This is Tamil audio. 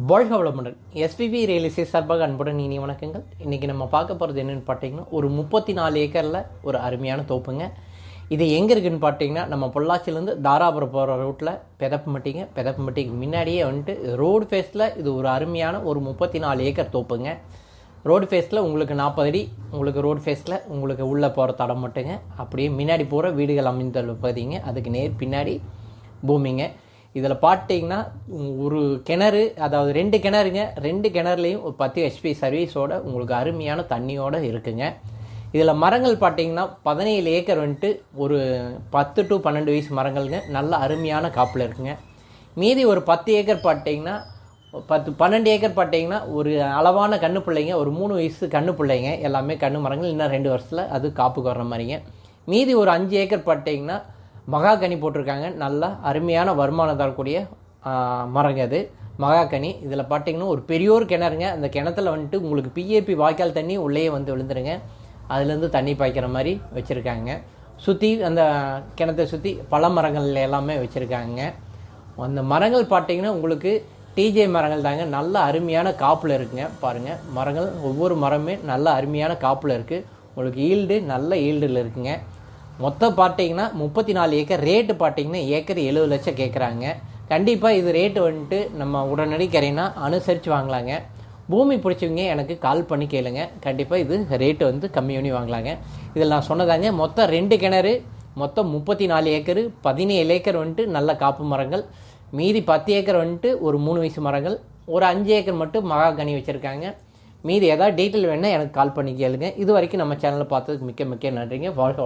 வாழ்க வளமுடன். எஸ்பிபி ரியல் எஸ்டேட் சார்பாக அன்புடன் இனி வணக்கங்கள். இன்றைக்கி நம்ம பார்க்க போகிறது என்னென்னு பார்த்தீங்கன்னா, ஒரு 34 ஏக்கரில் ஒரு அருமையான தோப்புங்க. இது எங்கே இருக்குதுன்னு பார்த்தீங்கன்னா, நம்ம பொள்ளாச்சியிலேருந்து தாராபுரம் போகிற ரூட்டில் பெதப்பம்பட்டிக்கு முன்னாடியே வந்துட்டு ரோடு ஃபேஸில் இது ஒரு அருமையான ஒரு 34 ஏக்கர் தோப்புங்க. ரோடு ஃபேஸில் உங்களுக்கு 40 அடி உங்களுக்கு ரோடு ஃபேஸில் உங்களுக்கு உள்ளே போகிற தடம் மட்டுங்க. அப்படியே முன்னாடி போகிற வீடுகள் அமைந்துள்ள பகுதிங்க. அதுக்கு நேர் பின்னாடி பூமிங்க. இதில் பார்த்தீங்கன்னா ஒரு கிணறு, அதாவது 2 கிணறுங்க. 2 கிணறுலையும் ஒரு 10 ஹெச்பி சர்வீஸோட உங்களுக்கு அருமையான தண்ணியோடு இருக்குங்க. இதில் மரங்கள் பார்த்தீங்கன்னா 17 ஏக்கர் வந்துட்டு ஒரு 10 to 12 வயசு மரங்கள்ங்க. நல்ல அருமையான காப்பில் இருக்குங்க. மீதி ஒரு 10 ஏக்கர் பார்த்தீங்கன்னா 12 ஏக்கர் பார்த்தீங்கன்னா ஒரு அளவான கண்ணு பிள்ளைங்க, ஒரு 3 வயசு கண்ணு பிள்ளைங்க. எல்லாமே கண்ணு மரங்கள். இன்னும் 2 வருஷத்தில் அது காப்புக்கு வர்ற மாதிரிங்க. மீதி ஒரு 5 ஏக்கர் பார்த்தீங்கன்னா மகாகனி போட்டிருக்காங்க. நல்ல அருமையான வருமானம் தரக்கூடிய மரங்க அது மகாகனி. இதில் பார்த்தீங்கன்னா ஒரு பெரியோர் கிணறுங்க. அந்த கிணத்துல வந்துட்டு உங்களுக்கு பிஏபி வாய்க்கால் தண்ணி உள்ளே வந்து விழுந்துருங்க. அதுலேருந்து தண்ணி பாய்க்கிற மாதிரி வச்சுருக்காங்க. சுற்றி அந்த கிணத்தை சுற்றி பல மரங்கள் எல்லாமே வச்சுருக்காங்க. அந்த மரங்கள் பார்த்தீங்கன்னா உங்களுக்கு டிஜே மரங்கள் தாங்க. நல்ல அருமையான காப்பில் இருக்குங்க. பாருங்கள், மரங்கள் ஒவ்வொரு மரமே நல்ல அருமையான காப்பில் இருக்குது. உங்களுக்கு நல்ல ஈல்டில் இருக்குங்க. மொத்தம் பார்த்தீங்கன்னா 34 ஏக்கர். ரேட்டு பார்த்தீங்கன்னா ஏக்கர் 70 லட்சம் கேட்குறாங்க. கண்டிப்பாக இது ரேட்டு வந்துட்டு நம்ம உடனடி கரையினா அனுசரித்து வாங்கலாங்க. பூமி பிடிச்சவங்க எனக்கு கால் பண்ணி கேளுங்க. கண்டிப்பாக இது ரேட்டு வந்து கம்மி பண்ணி வாங்கலாங்க. இதில் நான் சொன்னதாங்க, மொத்தம் 2 கிணறு, மொத்தம் 34 ஏக்கர். 17 ஏக்கர் வந்துட்டு நல்ல காப்பு மரங்கள். மீதி 10 ஏக்கர் வந்துட்டு ஒரு 3 வயசு மரங்கள். ஒரு 5 ஏக்கர் மட்டும் மகாகனி வச்சுருக்காங்க. மீதி ஏதாவது டீட்டெயில் வேணால் எனக்கு கால் பண்ணி கேளுங்க. இது வரைக்கும் நம்ம சேனலை பார்த்ததுக்கு மிக்க நன்றிங்க. வாழ்க வளம்.